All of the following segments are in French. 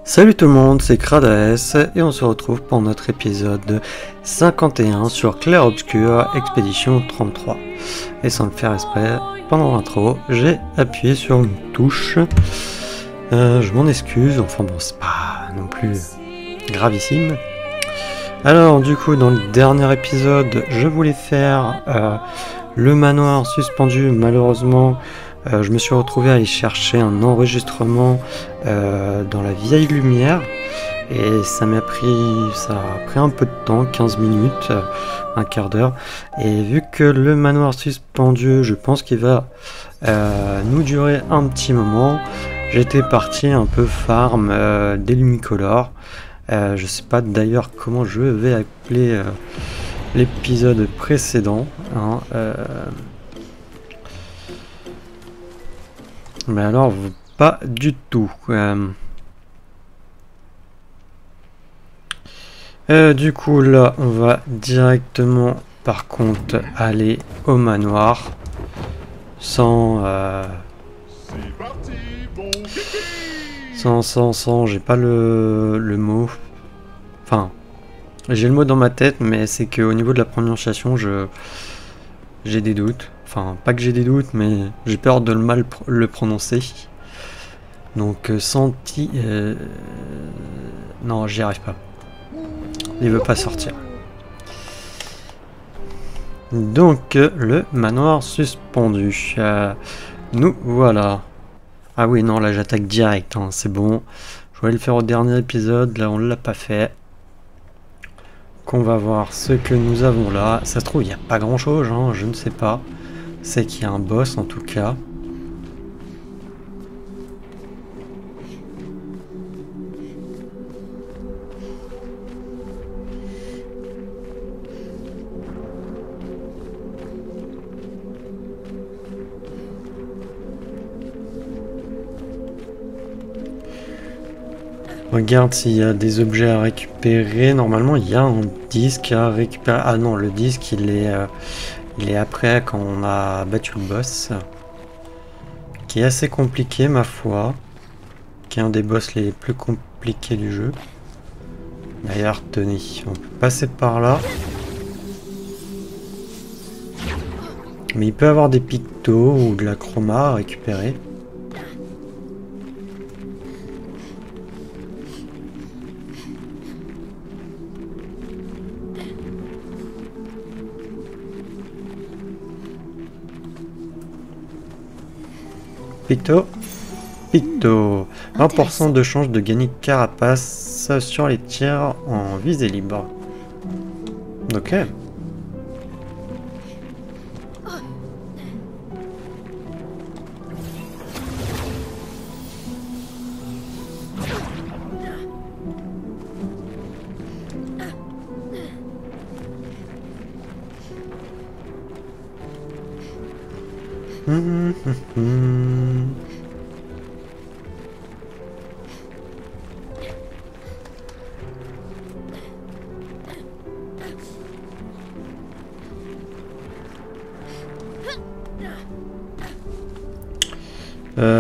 Salut tout le monde, c'est Kradaes et on se retrouve pour notre épisode 51 sur Clair Obscur Expédition 33. Et sans le faire exprès, pendant l'intro, j'ai appuyé sur une touche. Je m'en excuse, enfin bon, c'est pas non plus gravissime. Alors du coup, dans le dernier épisode, je voulais faire le manoir suspendu. Malheureusement, je me suis retrouvé à aller chercher un enregistrement dans la vieille lumière et ça a pris un peu de temps, 15 minutes, un quart d'heure, et vu que le manoir suspendu, je pense qu'il va nous durer un petit moment, j'étais parti un peu farm des Lumicolor. Je sais pas d'ailleurs comment je vais appeler l'épisode précédent, hein, mais alors pas du tout. Du coup là on va directement par contre aller au manoir sans j'ai pas le mot, enfin j'ai le mot dans ma tête, mais c'est que au niveau de la prononciation j'ai des doutes. Enfin, pas que j'ai des doutes, mais j'ai peur de mal le prononcer. Donc, non, j'y arrive pas. Il veut pas sortir. Donc, le manoir suspendu. Nous voilà. Ah oui, non, là j'attaque direct, hein, c'est bon. Je voulais le faire au dernier épisode, là on l'a pas fait. Qu'on va voir ce que nous avons là. Ça se trouve, il n'y a pas grand chose, hein, je ne sais pas. C'est qu'il y a un boss en tout cas. Regarde s'il y a des objets à récupérer. Normalement, il y a un disque à récupérer. Ah non, le disque, il est après quand on a battu le boss. Qui est assez compliqué, ma foi. Qui est un des boss les plus compliqués du jeu. D'ailleurs, tenez, on peut passer par là. Mais il peut avoir des pictos ou de la chroma à récupérer. Picto, picto. 20% de chance de gagner carapace sur les tirs en visée libre. Ok.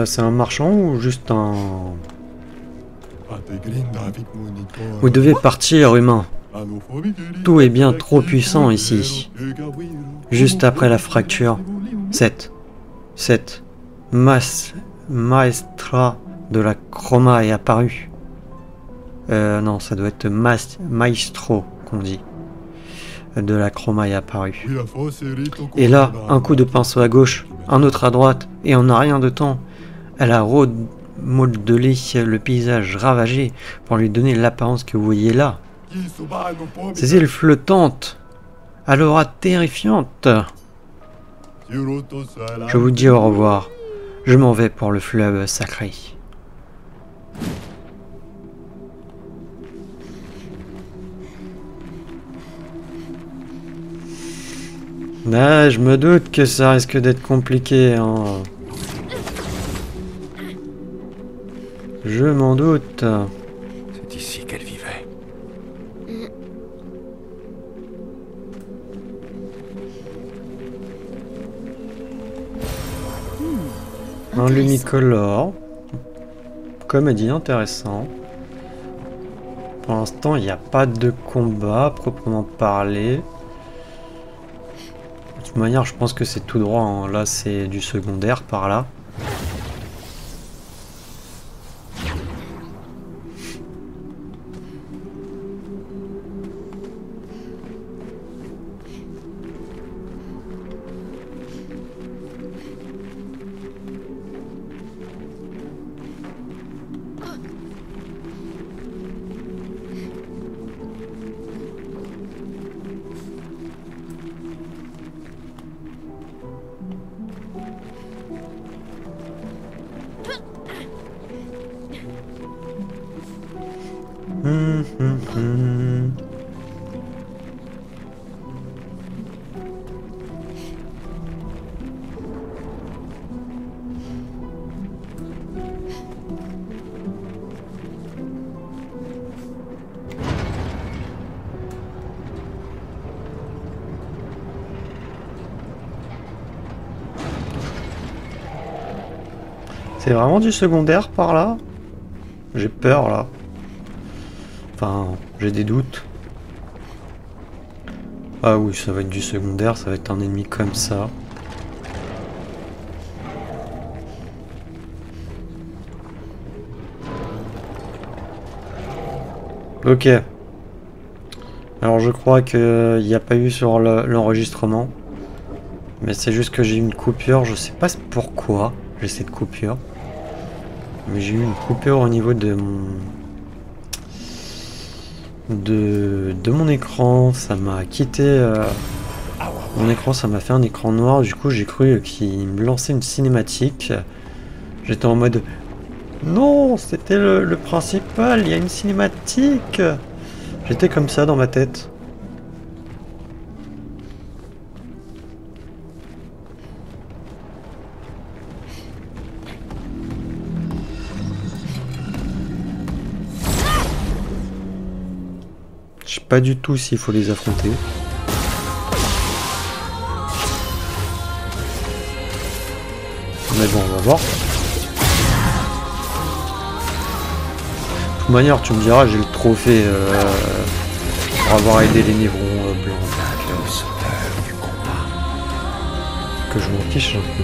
C'est un marchand ou juste un... Vous devez partir, humain. Tout est bien trop puissant ici. Juste après la fracture, cette maestra de la chroma est apparue. Non, ça doit être maestro qu'on dit. De la chroma est apparu. Et là, un coup de pinceau à gauche, un autre à droite, et on n'a rien de temps. Elle a remodelé le paysage ravagé pour lui donner l'apparence que vous voyez là. Ces îles flottantes, à l'aura terrifiante. Je vous dis au revoir. Je m'en vais pour le fleuve sacré. Ah, je me doute que ça risque d'être compliqué, hein. Je m'en doute. C'est ici qu'elle vivait. Un Lumicolor. Comédie intéressant. Pour l'instant, il n'y a pas de combat proprement parlé. De toute manière, je pense que c'est tout droit, hein. Là, c'est du secondaire par là. C'est vraiment du secondaire par là? J'ai peur là. Enfin, j'ai des doutes. Ah oui, ça va être du secondaire, ça va être un ennemi comme ça. Ok. Alors je crois qu'il n'y a pas eu sur l'enregistrement. Mais c'est juste que j'ai eu une coupure, je sais pas pourquoi j'ai cette coupure. Mais j'ai eu une coupure au niveau de mon écran, ça m'a quitté mon écran, ça m'a fait un écran noir, du coup j'ai cru qu'il me lançait une cinématique. J'étais en mode non, c'était le principal, il y a une cinématique. J'étais comme ça dans ma tête. Je sais pas du tout s'il faut les affronter. Mais bon, on va voir. De toute manière, tu me diras, j'ai le trophée pour avoir aidé les névrons blancs. Que je m'en fiche un peu.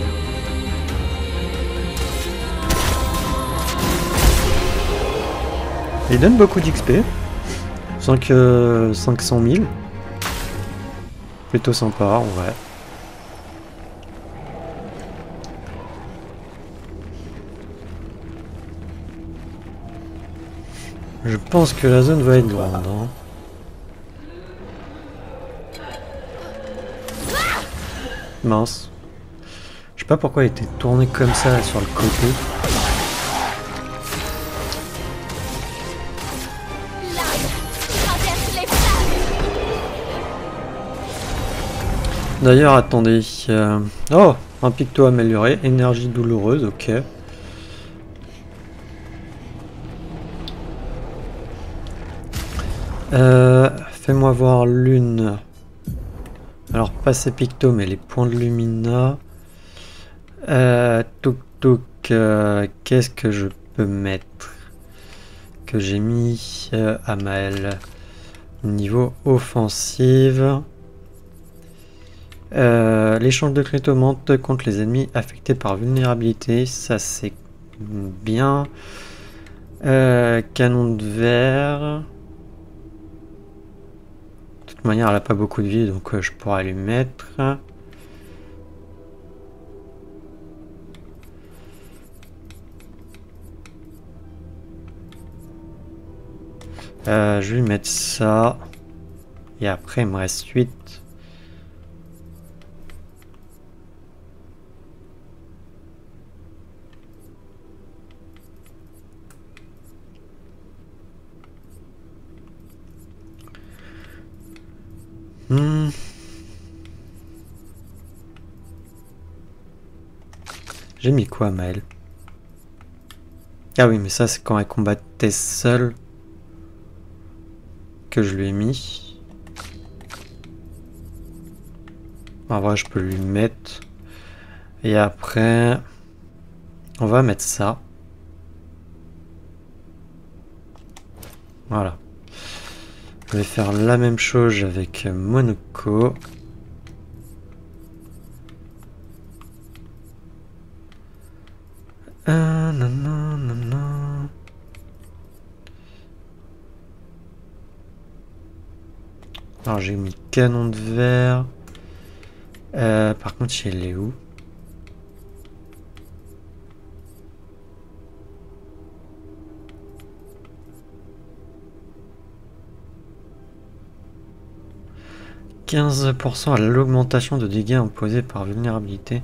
Il donne beaucoup d'XP. 500 000. Plutôt sympa, en vrai. Je pense que la zone va être grande. Hein. Mince. Je sais pas pourquoi il était tourné comme ça sur le côté. D'ailleurs, attendez. Oh, un picto amélioré, énergie douloureuse, ok. Fais-moi voir l'une. Alors, pas ces pictos, mais les points de lumina. Touk touk. Qu'est-ce que je peux mettre? Que j'ai mis à Maël. Niveau offensive. L'échange de crit augmente contre les ennemis affectés par vulnérabilité. Ça, c'est bien. Canon de verre. De toute manière, elle a pas beaucoup de vie, donc je pourrais lui mettre. Je vais lui mettre ça. Et après, il me reste 8. J'ai mis quoi, Maël? Ah oui, mais ça, c'est quand elle combattait seule que je lui ai mis. En vrai, je peux lui mettre. Et après, on va mettre ça. Voilà. Je vais faire la même chose avec Monoko. Non, non, non, non. Alors j'ai mis canon de verre. Par contre, il est où? « 15% à l'augmentation de dégâts imposés par vulnérabilité. »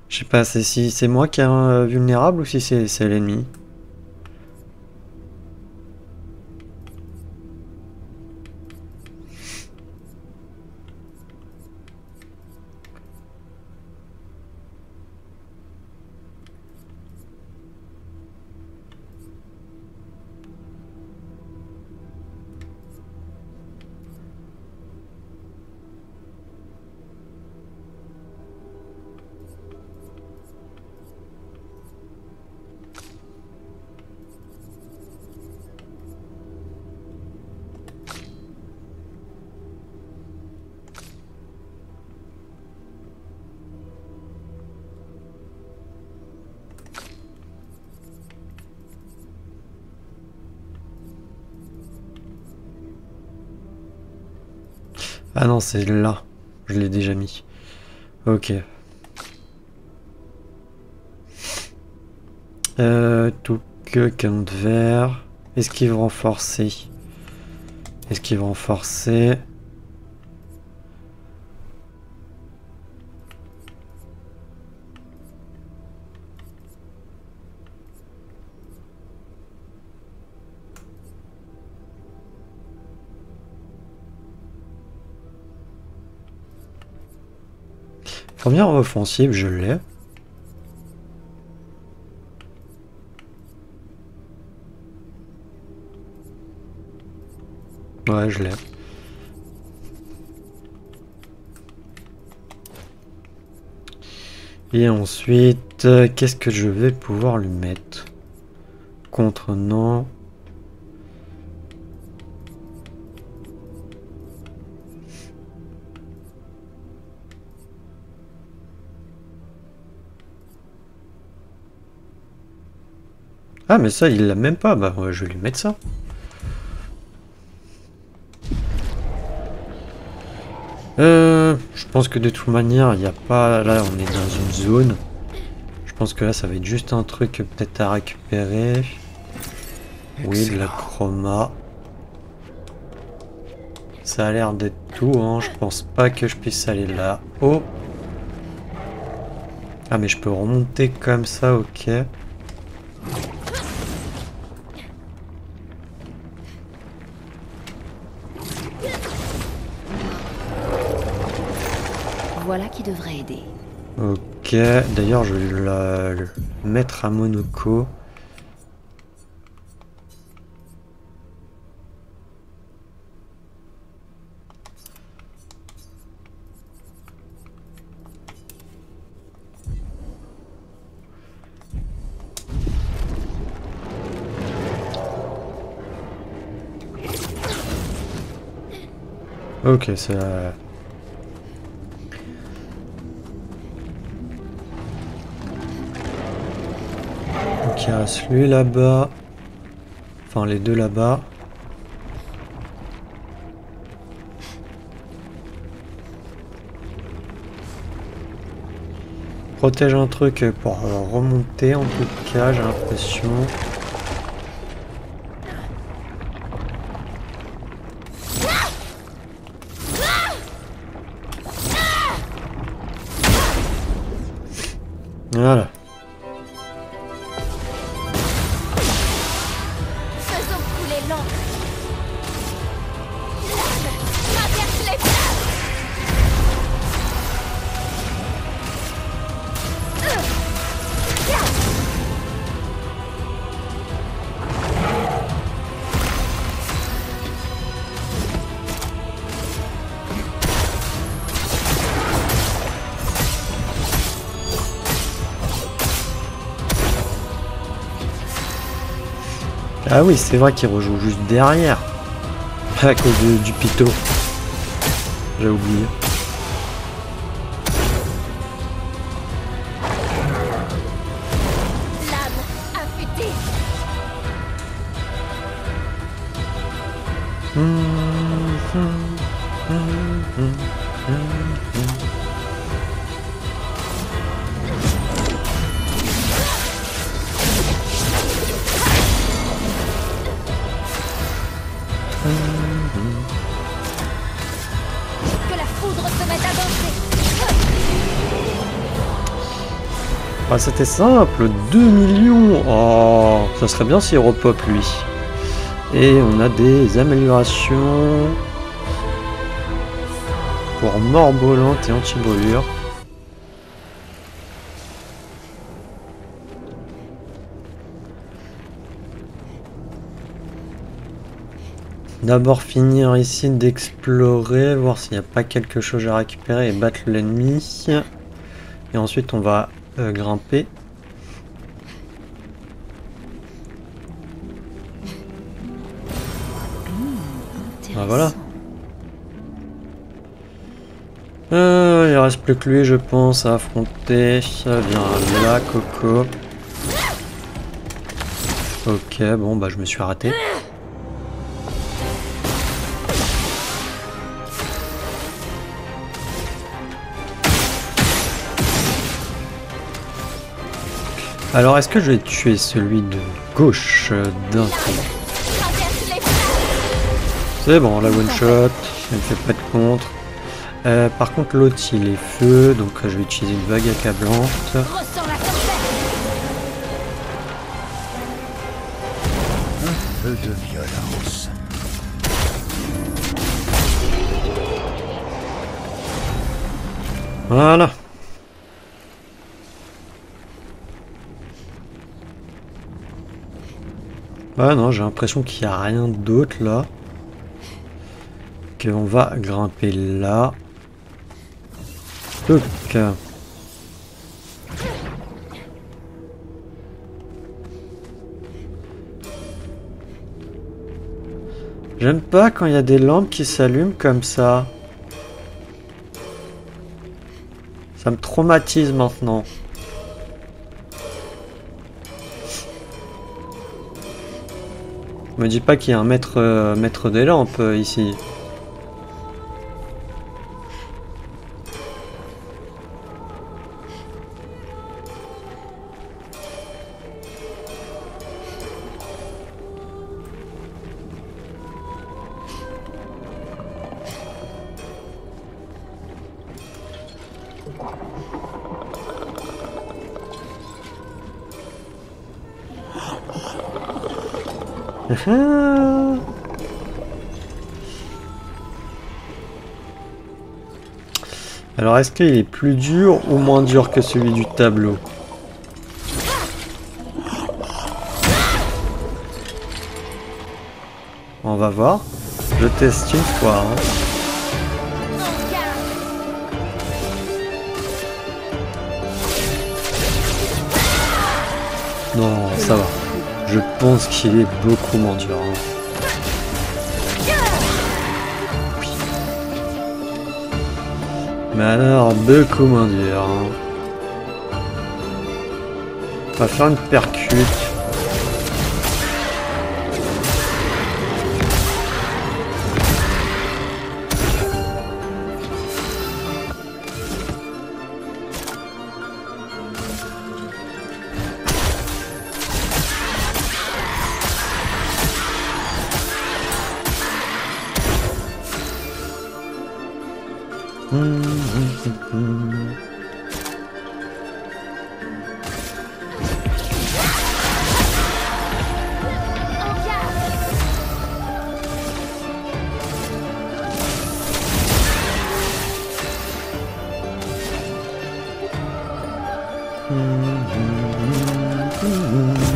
Je sais pas, c'est si c'est moi qui est vulnérable ou si c'est l'ennemi. Ah non, c'est là. Je l'ai déjà mis. Ok. Tout que canon de verre. Esquive renforcée. Esquive renforcée. Première offensive, je l'ai. Ouais, je l'ai. Et ensuite, qu'est-ce que je vais pouvoir lui mettre? Contre, non. Ah, mais ça, il l'a même pas. Bah, ouais, je vais lui mettre ça. Je pense que de toute manière, il n'y a pas... Là, on est dans une zone. Je pense que là, ça va être juste un truc peut-être à récupérer. Oui, de la chroma. Ça a l'air d'être tout, hein. Je pense pas que je puisse aller là. Oh! Ah, mais je peux remonter comme ça, ok. Voilà qui devrait aider. Ok, d'ailleurs je vais le mettre à Monoko. Ok, c'est... Donc il reste lui là-bas. Enfin les deux là-bas. Protège un truc pour remonter en tout cas, j'ai l'impression. Voilà. Faisons couler l'encre. Traverse les flammes. Ah oui, c'est vrai qu'il rejoue juste derrière. À cause du pito. J'ai oublié. Lame affûtée. Que la foudre se mette à danser. Ah, c'était simple, 2 millions. Oh, ça serait bien s'il repop lui. Et on a des améliorations pour mort brûlante et anti-brûlure. D'abord finir ici d'explorer, voir s'il n'y a pas quelque chose à récupérer et battre l'ennemi. Et ensuite on va grimper. Ah, voilà. Il reste plus que lui, je pense, à affronter. Viens là, Coco. Ok, bon, bah je me suis arrêté. Alors, est-ce que je vais tuer celui de gauche d'un coup? Traverse les C'est bon, la one shot, elle ne fait pas de contre. Par contre, l'autre il est feu, donc je vais utiliser une vague accablante. ressens la tempête. Un peu de violence. Voilà. Ah non, j'ai l'impression qu'il n'y a rien d'autre là. Qu'on va grimper là. Donc. J'aime pas quand il y a des lampes qui s'allument comme ça. Ça me traumatise maintenant. Me dis pas qu'il y a un maître des lampes ici. Alors est-ce qu'il est plus dur ou moins dur que celui du tableau? On va voir. Je teste une fois. Hein. Non, ça va. Je pense qu'il est beaucoup moins dur. Hein. Oui. Mais alors, beaucoup moins dur. Hein. On va faire une percute.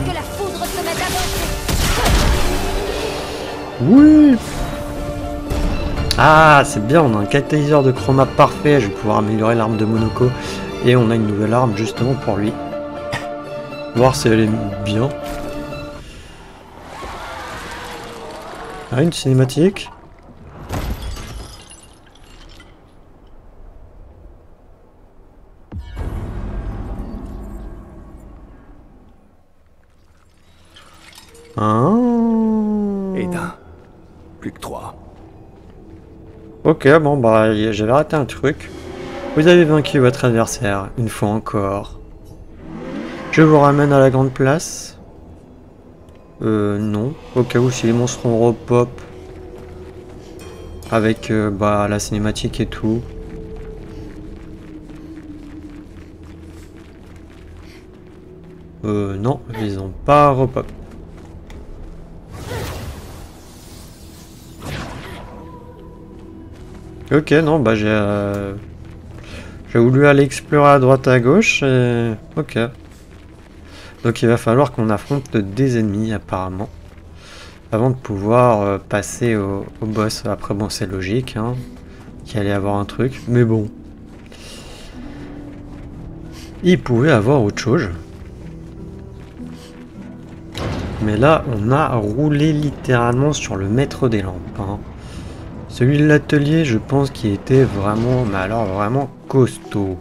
Que la foudre se mette à danser. Oui. Ah, c'est bien, on a un catalyseur de chroma parfait. Je vais pouvoir améliorer l'arme de Monoko. Et on a une nouvelle arme justement pour lui. Voir si elle est bien. Ah, une cinématique. Ah. Et d'un. Plus que 3. Ok, bon bah j'avais raté un truc. Vous avez vaincu votre adversaire, une fois encore. Je vous ramène à la grande place. Non. Au cas où si les monstres ont repop. Avec bah la cinématique et tout. Non, ils ont pas repop. Ok, non, bah j'ai voulu aller explorer à droite à gauche et... Ok. Donc il va falloir qu'on affronte des ennemis apparemment. Avant de pouvoir passer au boss. Après bon c'est logique, hein. Qu'il allait avoir un truc. Mais bon. Il pouvait avoir autre chose. Mais là, on a roulé littéralement sur le maître des lampes. Hein. Celui de l'atelier, je pense qu'il était vraiment, mais alors vraiment costaud.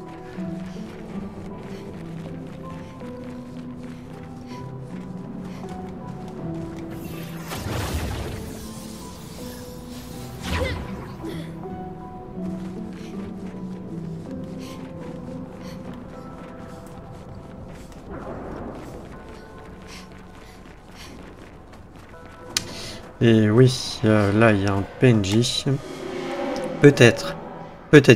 Et oui, là il y a un PNJ. Peut-être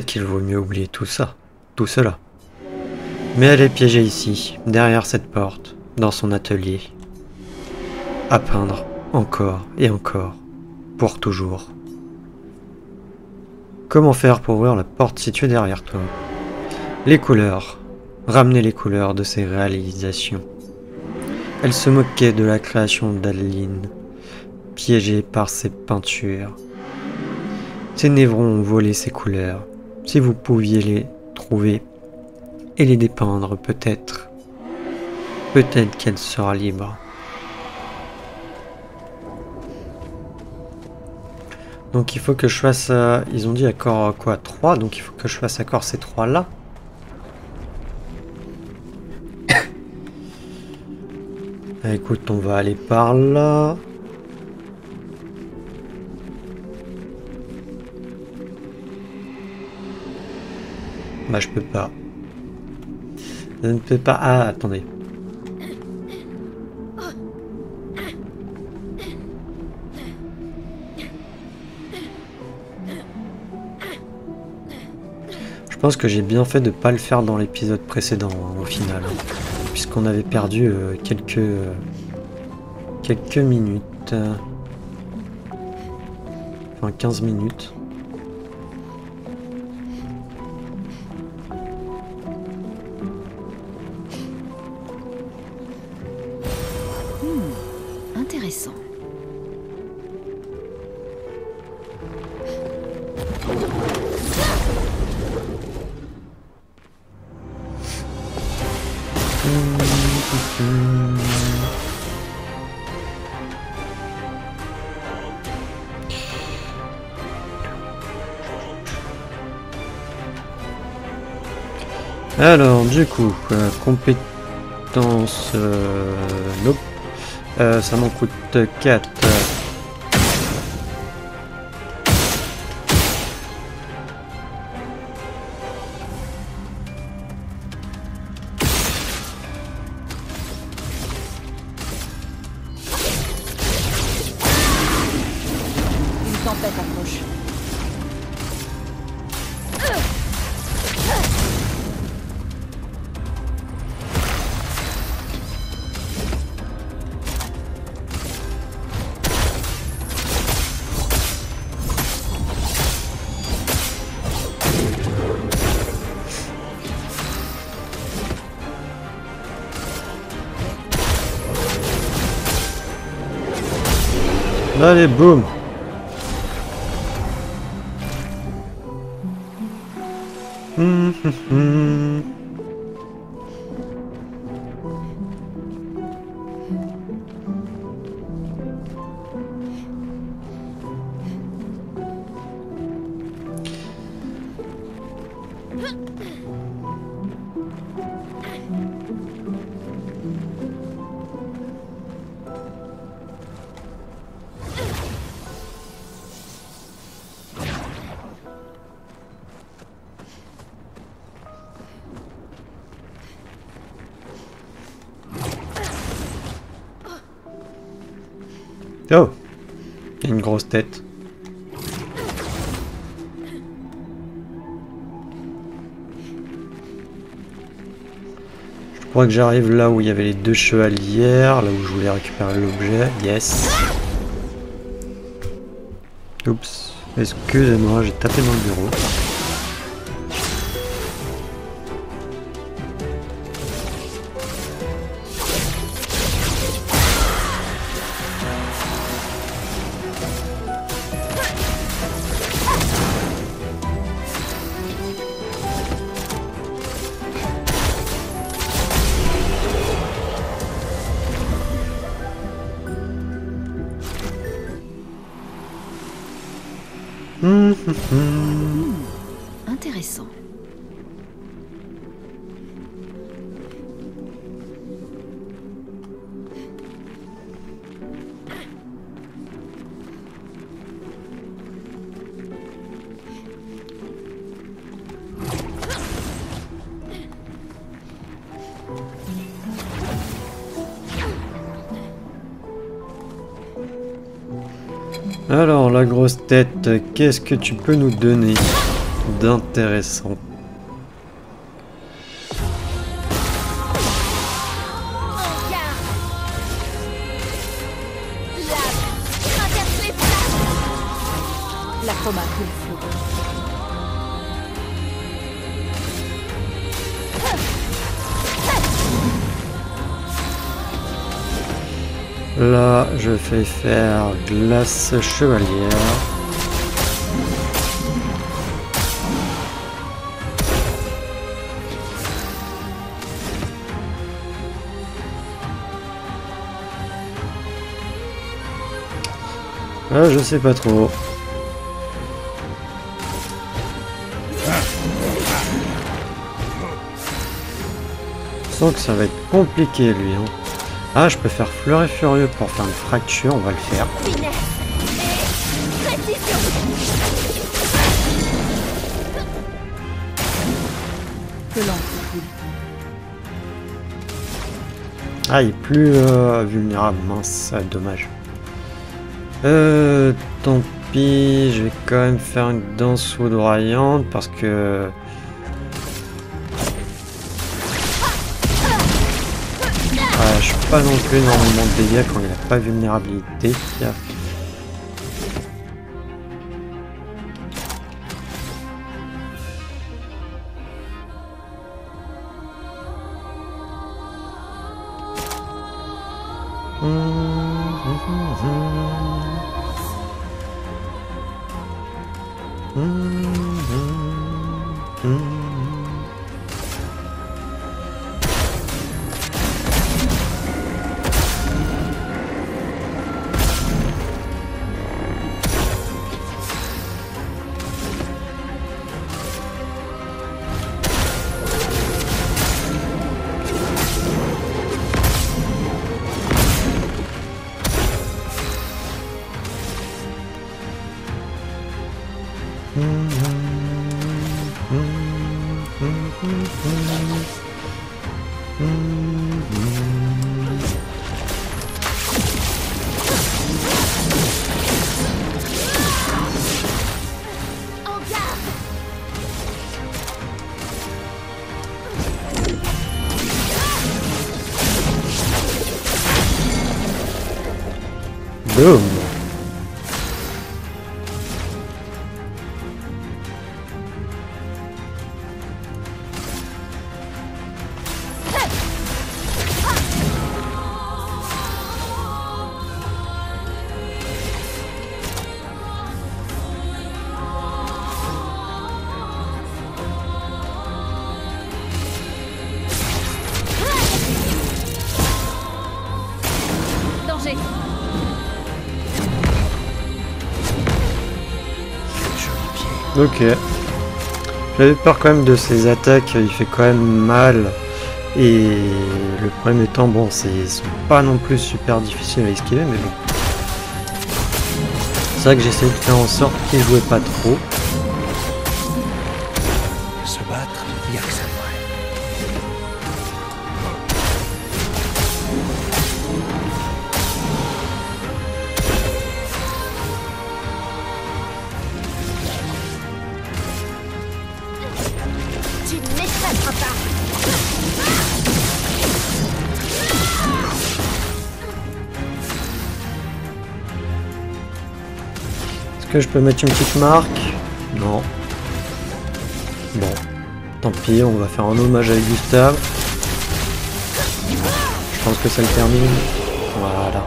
qu'il vaut mieux oublier tout ça, tout cela. Mais elle est piégée ici, derrière cette porte, dans son atelier. À peindre, encore et encore, pour toujours. Comment faire pour ouvrir la porte située derrière toi? Les couleurs. Ramener les couleurs de ses réalisations. Elle se moquait de la création d'Adeline, piégée par ses peintures. Ses névrons ont volé ses couleurs. Si vous pouviez les trouver et les dépeindre, peut-être. Peut-être qu'elle sera libre. Donc il faut que je fasse... ils ont dit accord quoi 3, donc il faut que je fasse accord ces 3 là. Écoute, on va aller par là. Bah je peux pas. Je ne peux pas... Ah, attendez. Je pense que j'ai bien fait de pas le faire dans l'épisode précédent, hein, au final. Puisqu'on avait perdu quelques minutes. Enfin, 15 minutes. Intéressant. Alors, du coup, compétence... nope. Ça m'en coûte 4. Une tempête approche. Allez, boum. Oh! Il y a une grosse tête. Je crois que j'arrive là où il y avait les deux chevalières, là où je voulais récupérer l'objet. Yes! Oups, excusez-moi, j'ai tapé dans le bureau. Intéressant. Alors, la grosse tête, qu'est-ce que tu peux nous donner d'intéressant? L'acromate ou le flou. Là, je fais faire glace chevalière. Ah, je sais pas trop. Je sens que ça va être compliqué lui. Hein. Ah, je peux faire fleur et furieux pour faire une fracture, on va le faire. Ah, il est plus vulnérable, mince, dommage. Tant pis, je vais quand même faire une danse foudroyante parce que... Ah, je suis pas non plus énormément de dégâts quand il n'a pas vulnérabilité. Boom. Danger. Ok. J'avais peur quand même de ses attaques, il fait quand même mal. Et le problème étant, bon, ils sont pas non plus super difficiles à esquiver, mais bon. C'est vrai que j'essaie de faire en sorte qu'il jouait pas trop. Se battre, il y a que ça. Tu ne m'échapperas pas. Est-ce que je peux mettre une petite marque? Non. Bon. Tant pis, on va faire un hommage à Gustave. Je pense que ça le termine. Voilà.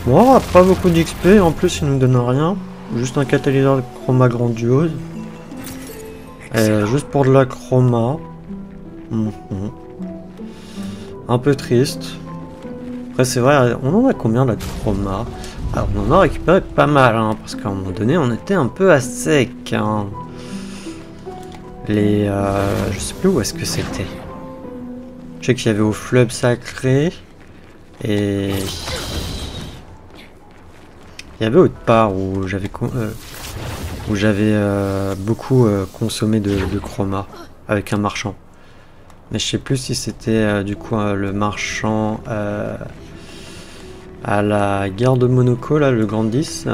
Bon, on a pas beaucoup d'XP, en plus il nous donne rien. Juste un catalyseur de chroma grandiose. Juste pour de la chroma. Un peu triste. Après c'est vrai, on en a combien là de chroma? Alors on en a récupéré pas mal, hein, parce qu'à un moment donné on était un peu à sec. Hein. Je sais plus où est-ce que c'était. Je sais qu'il y avait au fleuve sacré. Et... il y avait autre part où j'avais beaucoup consommé de chroma avec un marchand. Mais je sais plus si c'était du coup le marchand à la gare de Monaco, là, le Grand 10.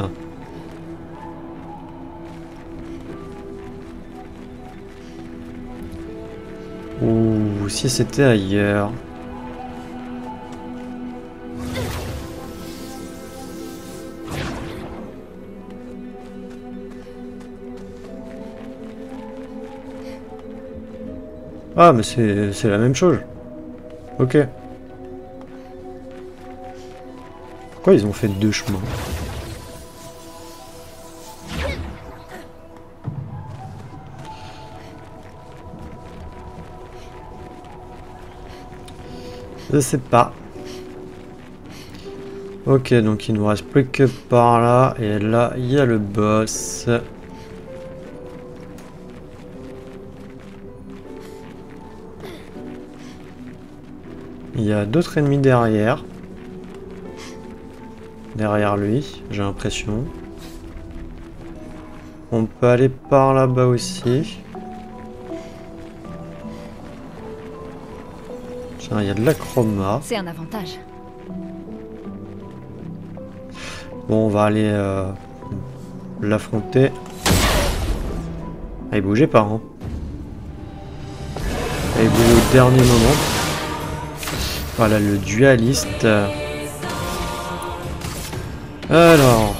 Ou si c'était ailleurs. Ah, mais c'est la même chose. Ok. Pourquoi ils ont fait deux chemins? Je sais pas. Ok, donc il nous reste plus que par là. Et là, il y a le boss. Il y a d'autres ennemis derrière. Derrière lui, j'ai l'impression. On peut aller par là-bas aussi. Tiens, il y a de la chroma. C'est un avantage. Bon, on va aller l'affronter. Ah, il bougeait pas, hein. Il bougeait au dernier moment. Voilà, le dualiste. Alors.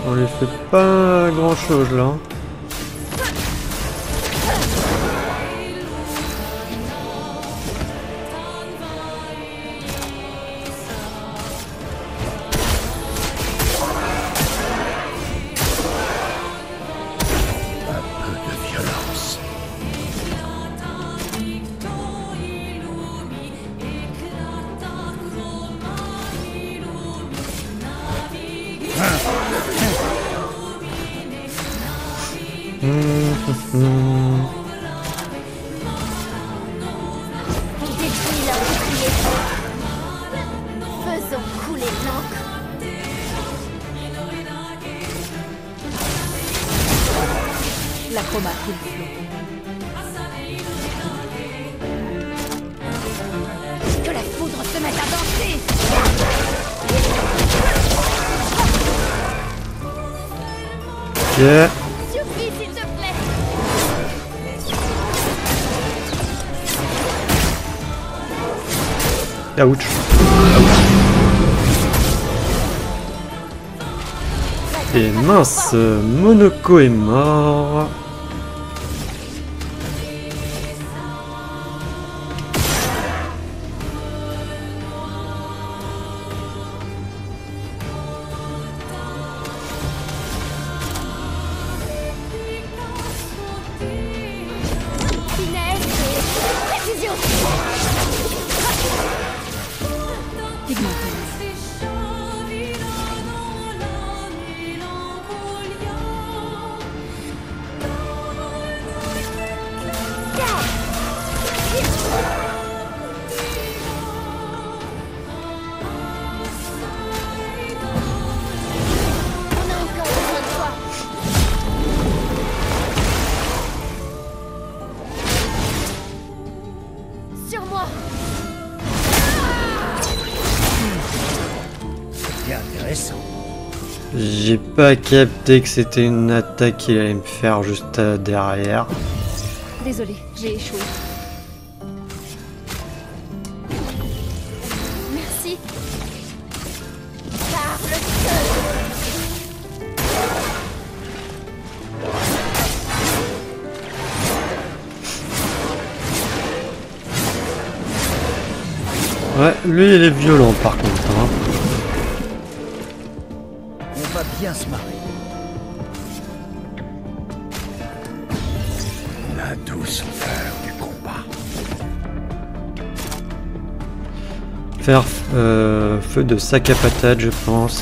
On lui fait pas grand chose là. Détruis leur bouclier. Faisons couler l'encre. La chroma coule flot. Que la foudre se mette à danser. Ok. Suffit, s'il te plaît. Ouch. Et mince, Monaco est mort. Finesse et précision. J'ai pas capté que c'était une attaque qu'il allait me faire juste derrière. Désolé, j'ai échoué. Merci. Par le feu. Ouais, lui il est violent par contre. Hein. On va bien se marrer. La douceur du combat. Faire feu de sac à patate, je pense.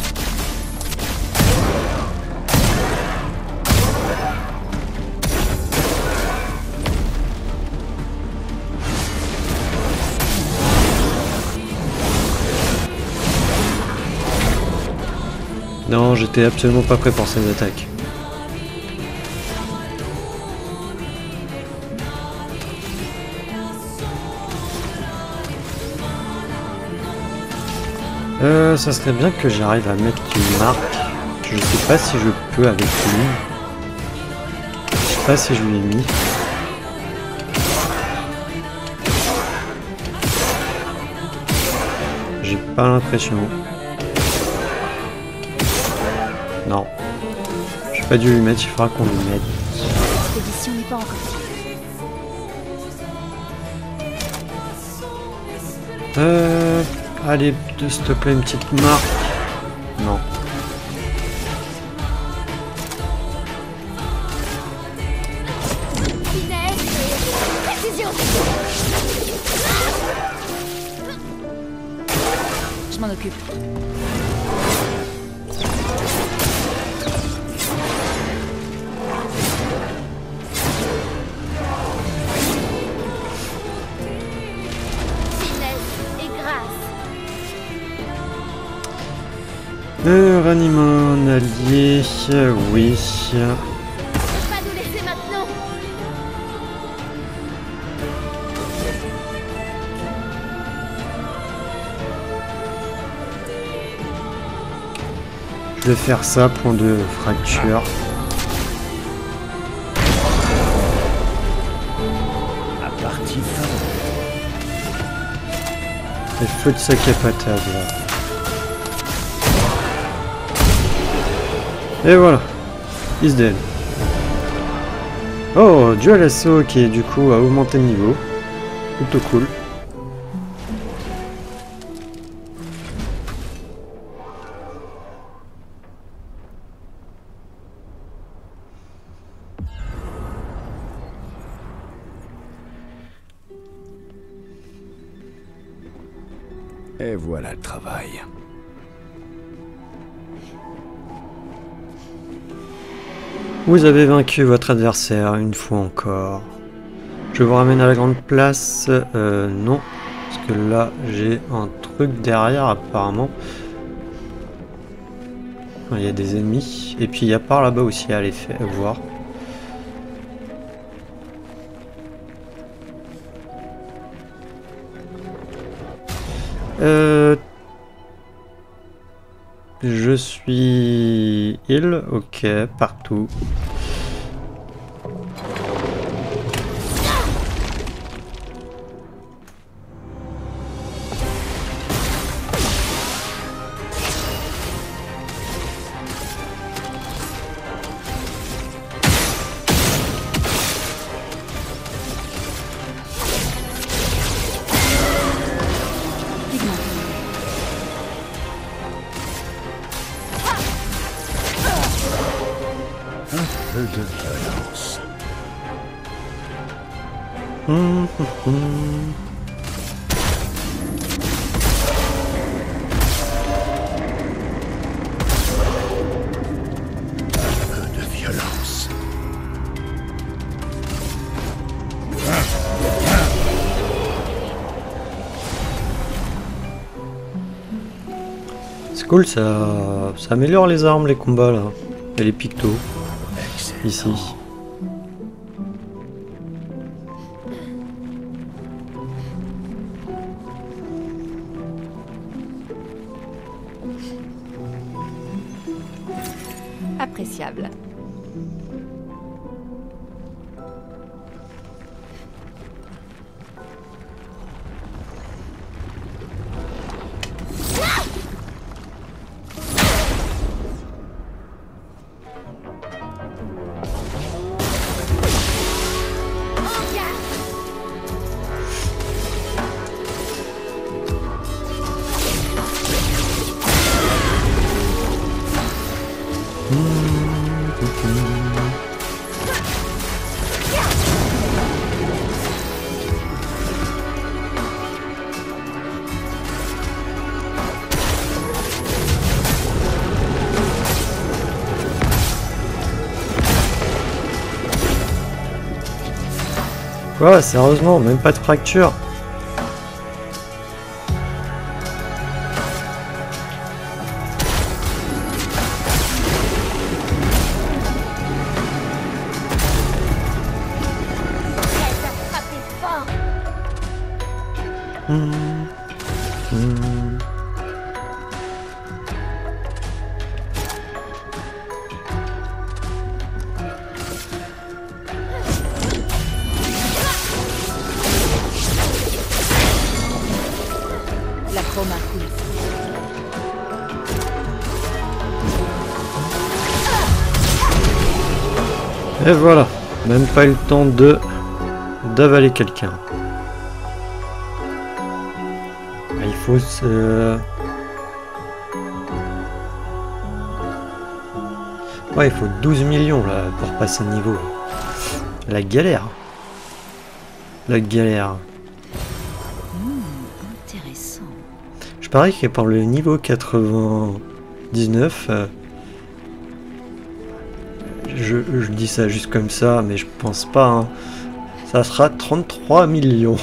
Non, j'étais absolument pas prêt pour ces attaques. Ça serait bien que j'arrive à mettre une marque. Je sais pas si je peux avec lui. Je sais pas si je lui ai mis. J'ai pas l'impression. Non. J'ai pas dû lui mettre, il faudra qu'on lui mette. L'expédition n'est pas encore finie. Allez, s'il te plaît, une petite marque. Non. Finesse et précision. Je m'en occupe. Ranime un allié, oui. Pas nous laisser maintenant. Je vais faire ça, point de fracture. La partie fin. Et feu de sac à patate là. Et voilà, is dead. Oh, dual assaut qui du coup a augmenté le niveau. Plutôt cool. Et voilà le travail. Vous avez vaincu votre adversaire une fois encore. Je vous ramène à la grande place. Non. Parce que là, j'ai un truc derrière apparemment. Il y a des ennemis. Et puis il y a par là-bas aussi à aller voir. Je suis heal, ok, partout. Peu de violence. Peu de violence. C'est cool, ça améliore les armes, les combats là. Et les pictos. Ici. Quoi, sérieusement, même pas de fracture? Elle t'a frappé fort. La chroma coule. Et voilà, même pas eu le temps de d'avaler quelqu'un. Il faut se... Ouais, il faut 12 millions là pour passer le niveau. La galère. La galère. Intéressant. Je parie que pour le niveau 99, je dis ça juste comme ça, mais je pense pas, hein. Ça sera 33 millions.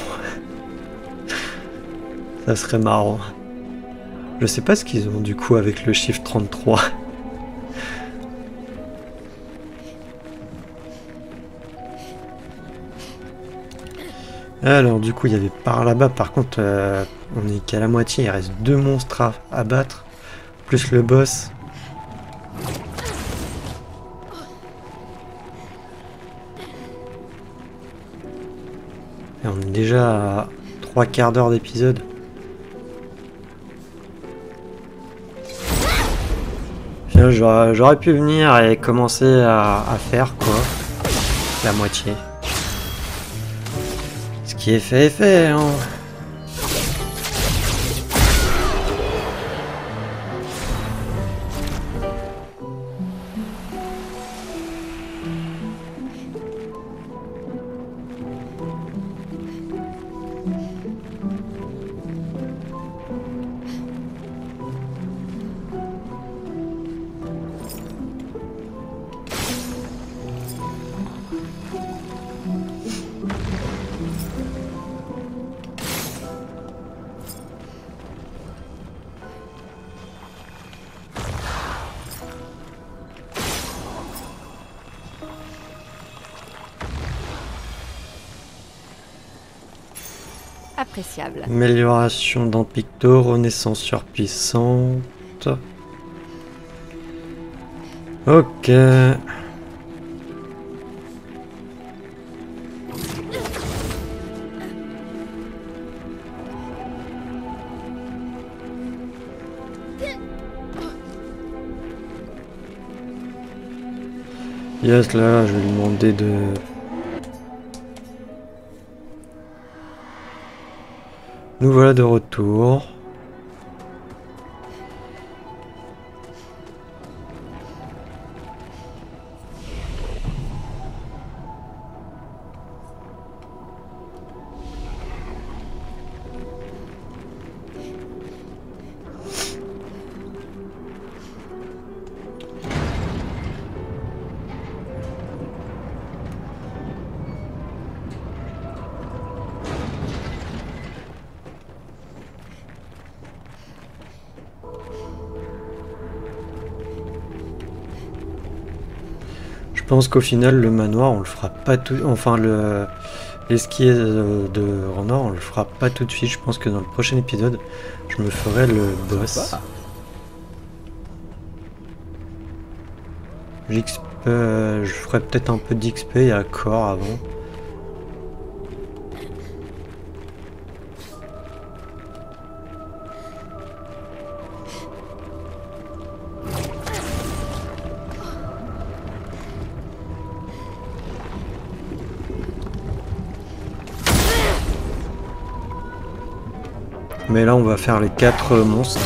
Ça serait marrant. Je sais pas ce qu'ils ont du coup avec le chiffre 33. Alors du coup il y avait par là-bas, par contre on est qu'à la moitié, il reste 2 monstres à battre, plus le boss. Et on est déjà à 3 quarts d'heure d'épisode. J'aurais pu venir et commencer à faire quoi, la moitié. Ce qui est fait, hein. Appréciable. Amélioration dans Picto, renaissance surpuissante. Ok. Yes, là, je vais lui demander de... Nous voilà de retour. Je pense qu'au final, le manoir, on le fera pas tout... Enfin, l'esquier de renard, on le fera pas tout de suite. Je pense que dans le prochain épisode, je me ferai le boss. Je ferai peut-être un peu d'XP à corps avant. Mais là, on va faire les 4 monstres.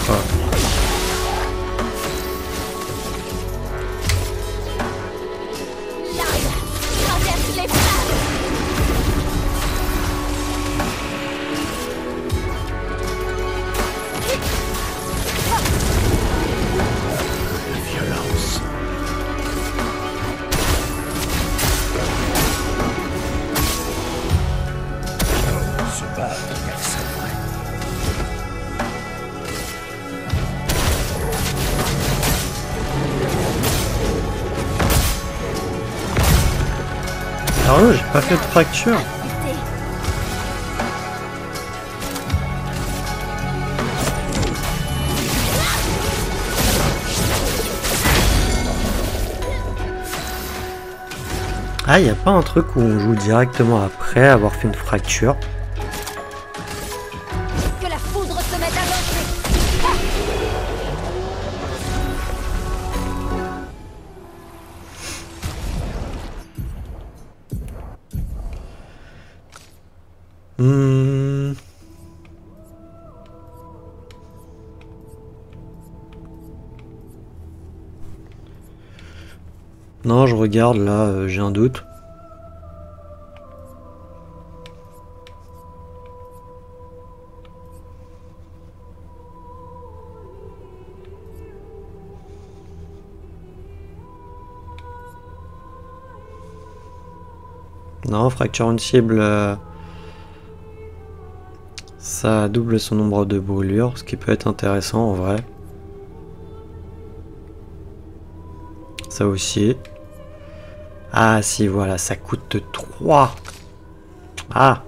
Sérieux, j'ai pas fait de fracture. Putain. Ah, y a pas un truc où on joue directement après avoir fait une fracture? Que la foudre se mette à lancer. Hmm. Non, je regarde là, j'ai un doute. Non, fracture une cible, ça double son nombre de brûlures, ce qui peut être intéressant en vrai. Ça aussi. Ah si, voilà, ça coûte 3. Ah.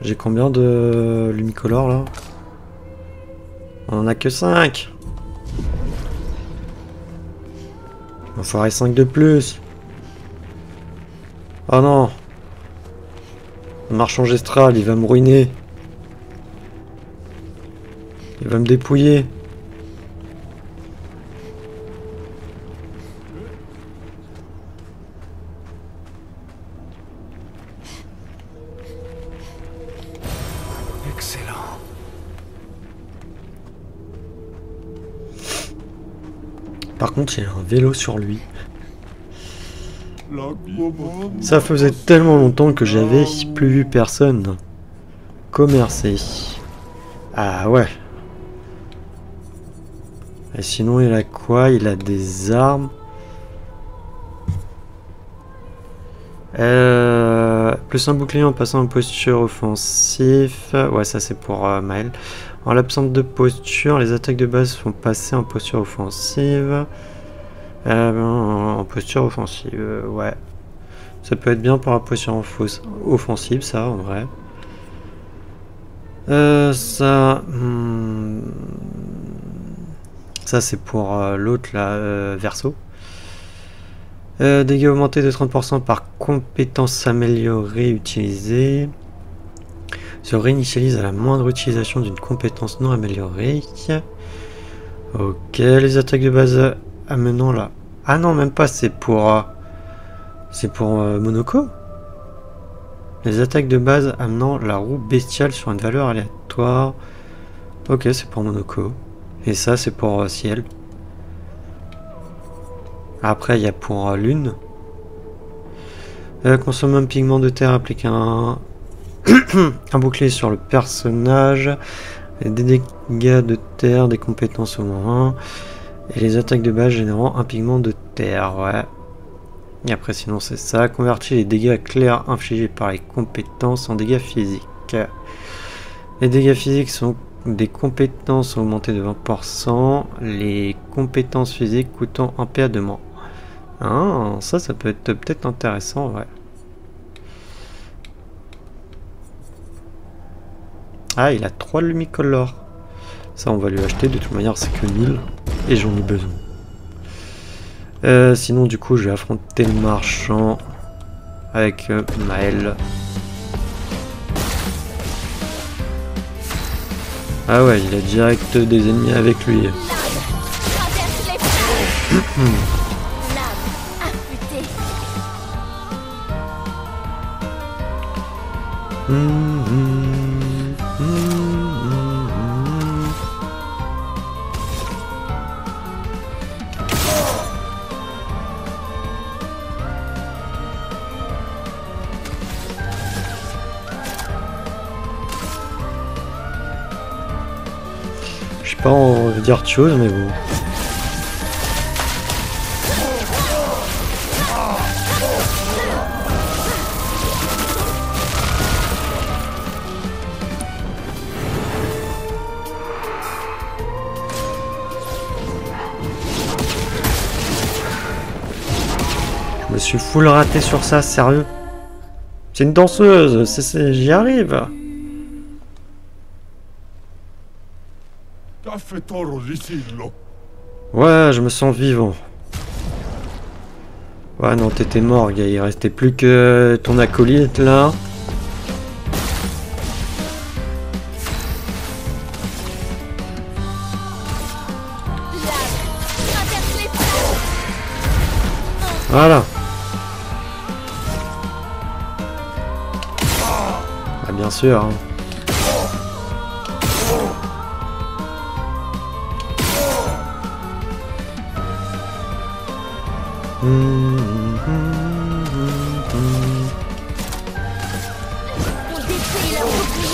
J'ai combien de lumicolores là? On en a que 5. Il en faudrait 5 de plus. Oh non. Le marchand Gestral, il va me ruiner. Il va me dépouiller. Excellent. Par contre, il a un vélo sur lui. Ça faisait tellement longtemps que j'avais plus vu personne commercer. Ah ouais. Et sinon, il a quoi? Il a des armes. Plus un bouclier en passant en posture offensif. Ouais, ça c'est pour Maël. En l'absence de posture, les attaques de base sont passées en posture offensive. En posture offensive, ouais. Ça peut être bien pour la posture offensive, ça, en vrai. Ça c'est pour l'autre, là, Verso. Dégâts augmentés de 30% par compétence améliorée utilisée. Se réinitialise à la moindre utilisation d'une compétence non améliorée. Ok, les attaques de base amenant là. Ah non, même pas, c'est pour Monoko. Les attaques de base amenant la roue bestiale sur une valeur aléatoire. Ok, c'est pour Monoko. Et ça, c'est pour Ciel. Après, il y a pour Lune. Consomme un pigment de terre, applique un bouclier sur le personnage. Des dégâts de terre, des compétences au moins 1. Et les attaques de base générant un pigment de terre, ouais. Et après, sinon, c'est ça. Convertit les dégâts clairs infligés par les compétences en dégâts physiques. Les dégâts physiques sont des compétences augmentées de 20%. Les compétences physiques coûtant 1 PA de moins. Ah, ça peut être peut-être intéressant, ouais. Ah, il a 3 lumicolores. Ça, on va lui acheter. De toute manière, c'est que 1000. Et j'en ai besoin. Sinon, du coup, je vais affronter le marchand avec Maël. Ah ouais, il a direct des ennemis avec lui. Je sais pas en dire autre chose, mais bon. Je me suis full raté sur ça, sérieux. C'est une danseuse, j'y arrive. Ouais, je me sens vivant. Ouais, non, t'étais mort, gars. Il restait plus que ton acolyte, là. Voilà. Ah, bien sûr. Hein. On détruit leur bouclier.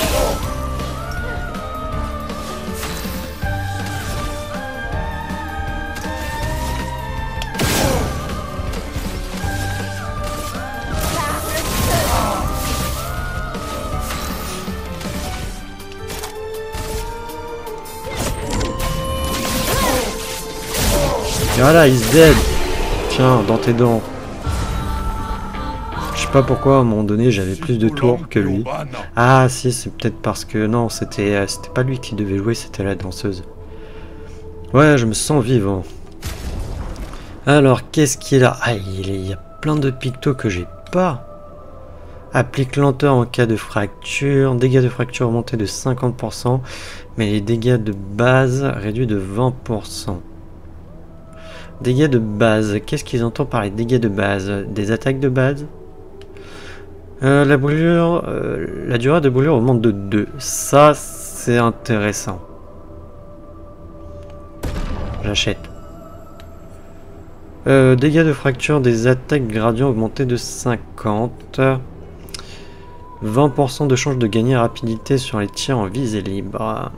Et voilà, il se dead. Tiens, dans tes dents. Je sais pas pourquoi à un moment donné j'avais plus de tours que lui. Ah si, c'est peut-être parce que non, c'était pas lui qui devait jouer, c'était la danseuse. Ouais, je me sens vivant. Alors, qu'est-ce qu'il a? Ah, il y a plein de pictos que j'ai pas. Applique lenteur en cas de fracture. Dégâts de fracture augmentés de 50%. Mais les dégâts de base réduits de 20%. Dégâts de base. Qu'est-ce qu'ils entendent par les dégâts de base? Des attaques de base? La brûlure. La durée de brûlure augmente de 2. Ça, c'est intéressant. J'achète. Dégâts de fracture des attaques gradient augmentés de 50. 20% de chance de gagner rapidité sur les tirs en visée libre.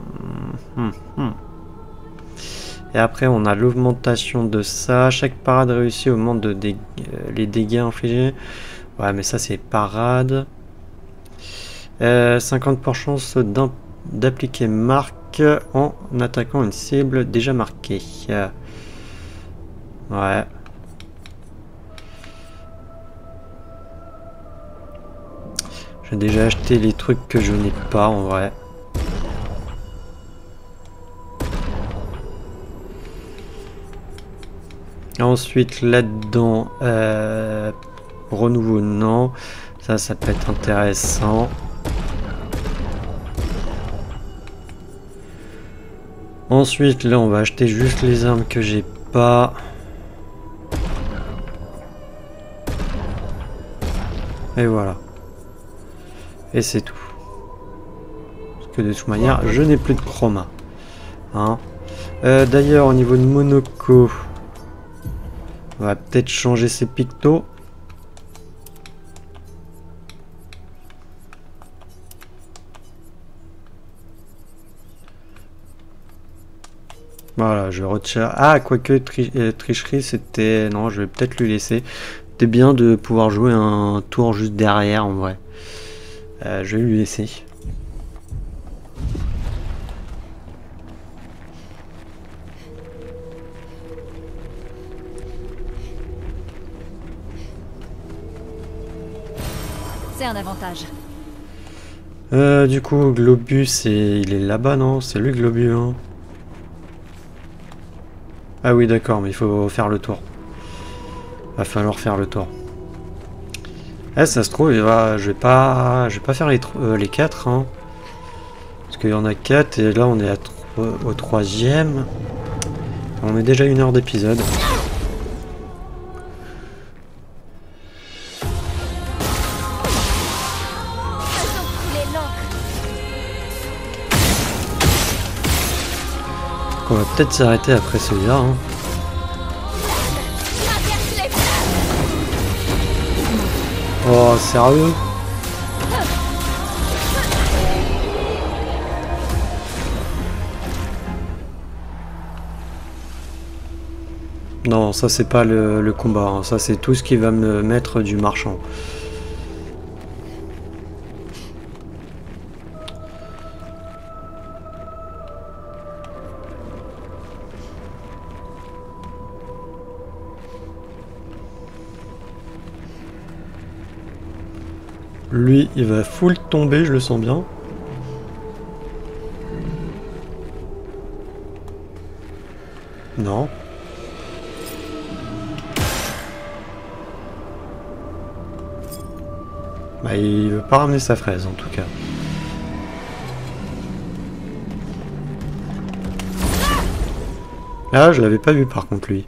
Et après on a l'augmentation de ça. Chaque parade réussie augmente de les dégâts infligés. Ouais mais ça c'est parade. 50% d'appliquer marque en attaquant une cible déjà marquée. Ouais. J'ai déjà acheté les trucs que je n'ai pas en vrai. Ensuite là-dedans, renouveau non. Ça peut être intéressant. Ensuite là on va acheter juste les armes que j'ai pas. Et voilà. Et c'est tout. Parce que de toute manière, je n'ai plus de chroma. Hein. D'ailleurs, au niveau de Monoko, on va peut-être changer ses pictos. Voilà, je retire. Ah, quoique tricherie, c'était... Non, je vais peut-être lui laisser. C'était bien de pouvoir jouer un tour juste derrière, en vrai. Je vais lui laisser. C'est un avantage. Du coup, Globus, il est là-bas, non? C'est lui, Globus, hein? Ah oui, d'accord, mais il faut faire le tour. Va falloir faire le tour. Eh, ça se trouve, je vais pas faire les 4, hein. Parce qu'il y en a 4 et là on est au 3e. On est déjà 1 heure d'épisode. On va peut-être s'arrêter après celui-là, hein. Oh, sérieux? Non, ça c'est pas le combat, hein. Ça c'est tout ce qui va me mettre du marchand. Lui, il va full tomber, je le sens bien. Non. Bah, il veut pas ramener sa fraise en tout cas. Ah, je l'avais pas vu par contre lui.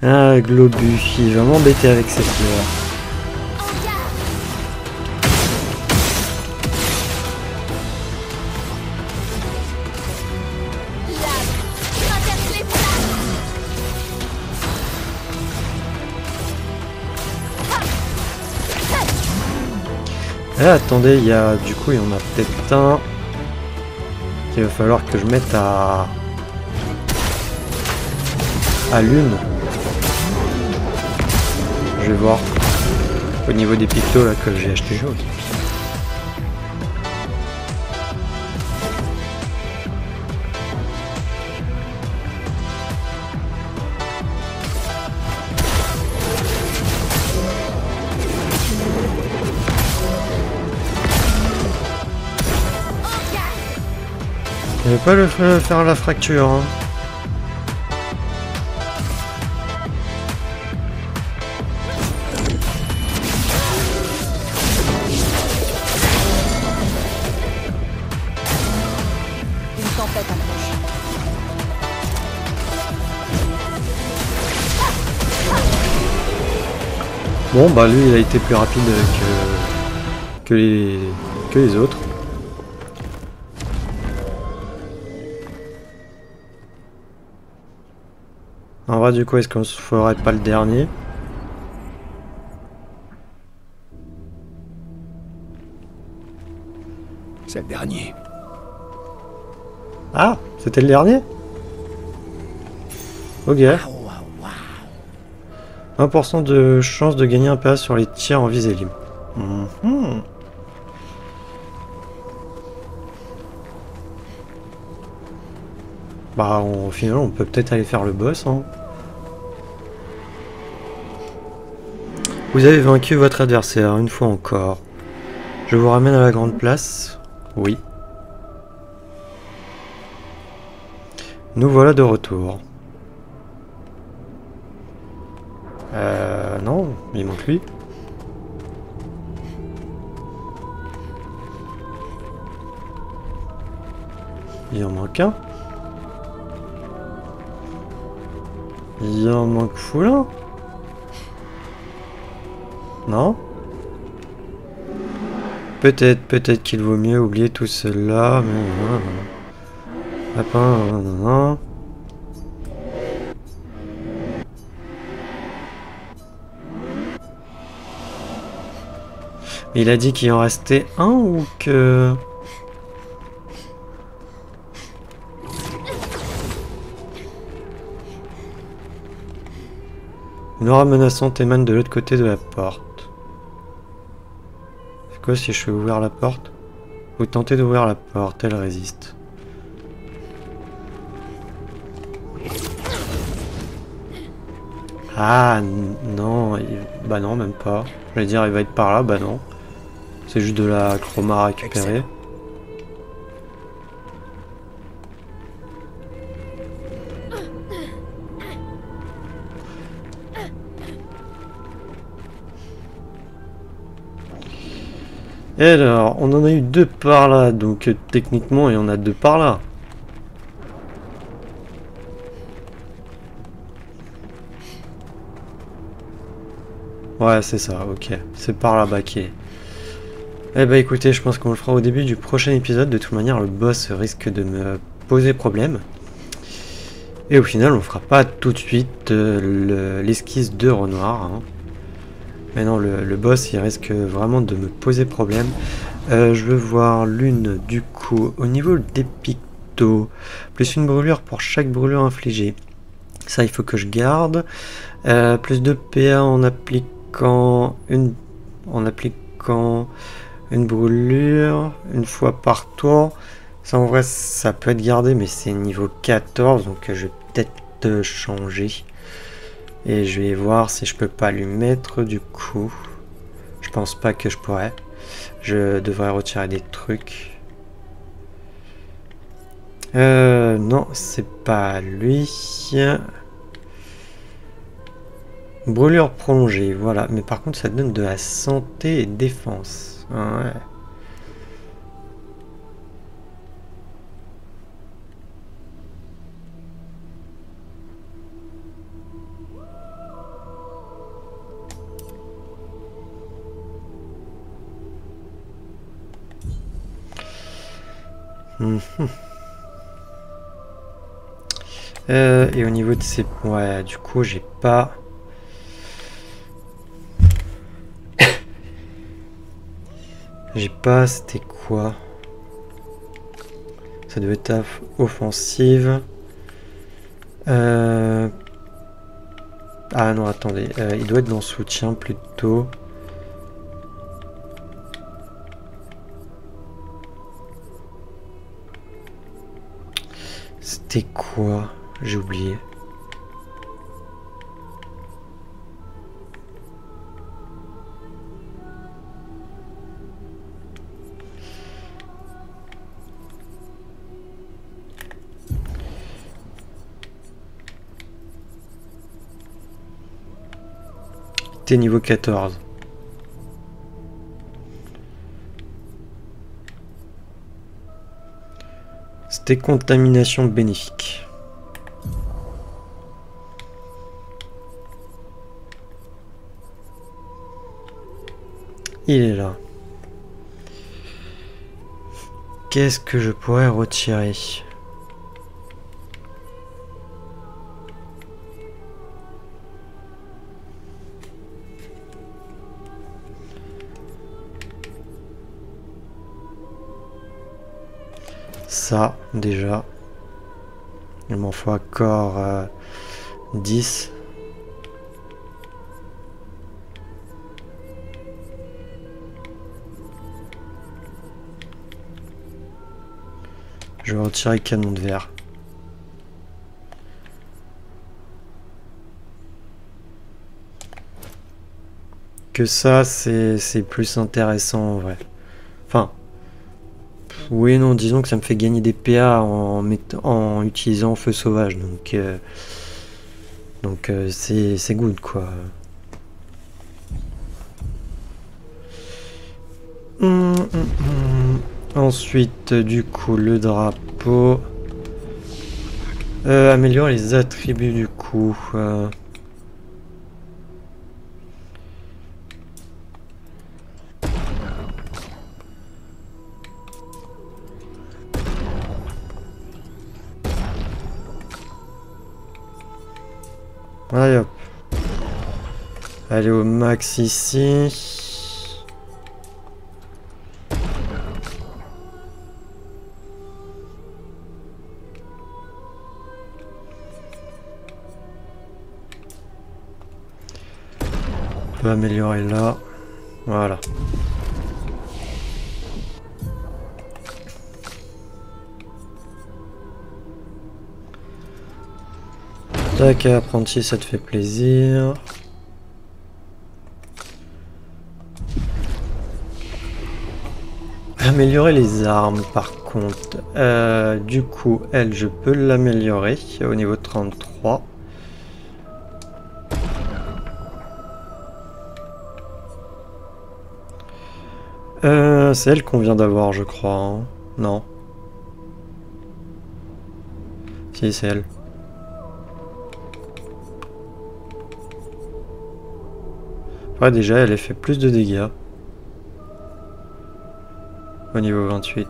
Ah, Globus, il va m'embêter avec cette fleur. Ah, attendez, il y a du coup, il y en a peut-être un qu'il va falloir que je mette à l'une. Je vais voir au niveau des pictos là que j'ai acheté. Je vais pas le faire la fracture. Hein. Bon bah lui il a été plus rapide que les autres. En vrai du coup est-ce qu'on se ferait pas le dernier? C'est le dernier. Ah, c'était le dernier? Ok. 1% de chance de gagner un PA sur les tirs en visée libre. Bah au final on peut peut-être aller faire le boss. Hein. Vous avez vaincu votre adversaire une fois encore. Je vous ramène à la grande place. Oui. Nous voilà de retour. Non, il manque lui. Il en manque un. Il en manque full un. Non? Peut-être qu'il vaut mieux oublier tout cela, mais non. Il a dit qu'il en restait un ou que... Une aura menaçante émane de l'autre côté de la porte. C'est quoi si je fais ouvrir la porte? Vous tentez d'ouvrir la porte, elle résiste. Ah non, bah non, même pas. Je vais dire il va être par là, bah non. C'est juste de la chroma à récupérer. Excellent. Et alors, on en a eu 2 par là, donc techniquement il y en a 2 par là. Ouais, c'est ça, ok. C'est par là-bas qui est. Eh bah écoutez, je pense qu'on le fera au début du prochain épisode. De toute manière, le boss risque de me poser problème. Et au final, on fera pas tout de suite l'esquisse de Renoir. Hein. Mais non, le boss, il risque vraiment de me poser problème. Je veux voir l'une du coup. Au niveau des pictos, plus une brûlure pour chaque brûlure infligée. Ça, il faut que je garde. Plus de PA en appliquant une brûlure une fois par tour. Ça en vrai ça peut être gardé mais c'est niveau 14 donc je vais peut-être changer. Et je vais voir si je peux pas lui mettre du coup. Je pense pas que je pourrais. Je devrais retirer des trucs. Non, c'est pas lui. Brûlure prolongée, voilà. Mais par contre, ça donne de la santé et défense. Ouais. Et au niveau de ces... Ouais, du coup, j'ai pas... J'ai pas... C'était quoi? Ça devait être offensive. Ah non, attendez. Il doit être dans soutien plutôt. C'était quoi? J'ai oublié. T'es niveau 14. C'était contamination bénéfique. Il est là. Qu'est-ce que je pourrais retirer? Ça, déjà. Il m'en faut encore 10. Je vais retirer le canon de verre. Que ça, c'est plus intéressant en vrai. Enfin, oui, non, disons que ça me fait gagner des PA en utilisant feu sauvage, donc c'est good quoi. Ensuite, du coup, le drapeau. Améliorer les attributs du coup. Allez hop. Allez au max ici. On peut améliorer là. Voilà. Tac, apprenti, ça te fait plaisir. Améliorer les armes par contre. Du coup, elle, je peux l'améliorer au niveau 33. C'est elle qu'on vient d'avoir, je crois. Hein. Non. Si, c'est elle. Ouais, déjà, elle a fait plus de dégâts. Au niveau 28.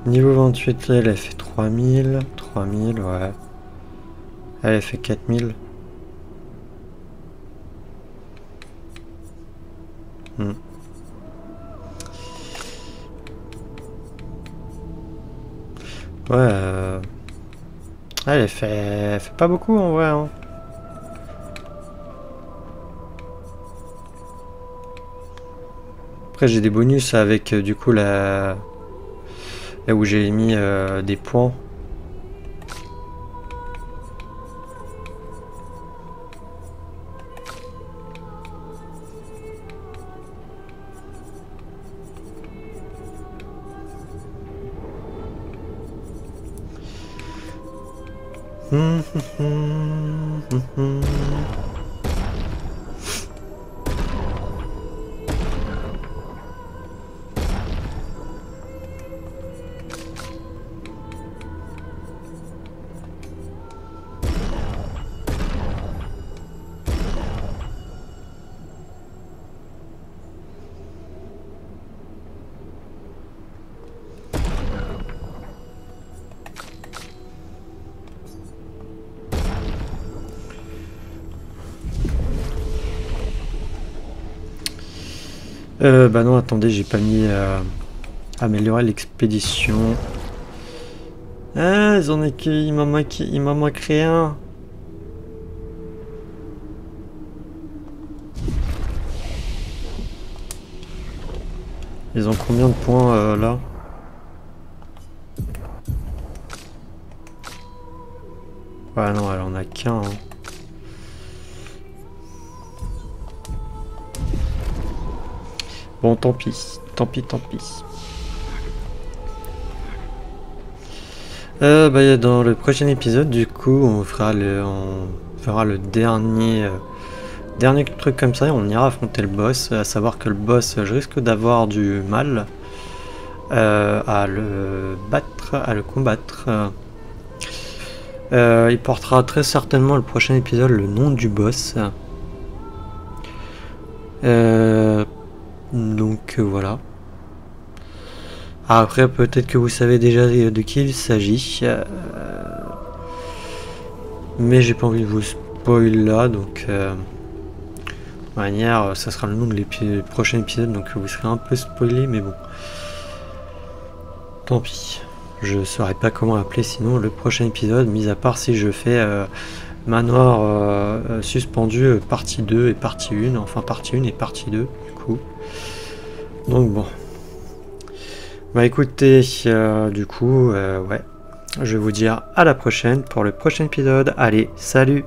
Niveau 28, elle a fait 3000. 3000, ouais. Elle a fait 4000. Hmm. Ouais, elle fait pas beaucoup en vrai. Hein. Après j'ai des bonus avec du coup là où j'ai mis des points. Bah non, attendez, j'ai pas mis améliorer l'expédition. Ah, il m'en manque rien. Ils ont combien de points là? Ouais, non, elle en a qu'un. Hein. Bon, tant pis, tant pis, tant pis. Bah, dans le prochain épisode, du coup, on fera le dernier truc comme ça et on ira affronter le boss. À savoir que le boss, je risque d'avoir du mal à le battre, à le combattre. Il portera très certainement le prochain épisode le nom du boss. Donc voilà. Après peut-être que vous savez déjà de qui il s'agit. Mais j'ai pas envie de vous spoil là, donc de manière ça sera le nom de prochain épisode, donc vous serez un peu spoilé, mais bon. Tant pis. Je saurais pas comment appeler sinon le prochain épisode, mis à part si je fais Manoir suspendu partie 2 et partie 1, enfin partie 1 et partie 2 du coup. Donc bon. Bah écoutez, du coup, ouais, je vais vous dire à la prochaine pour le prochain épisode. Allez, salut!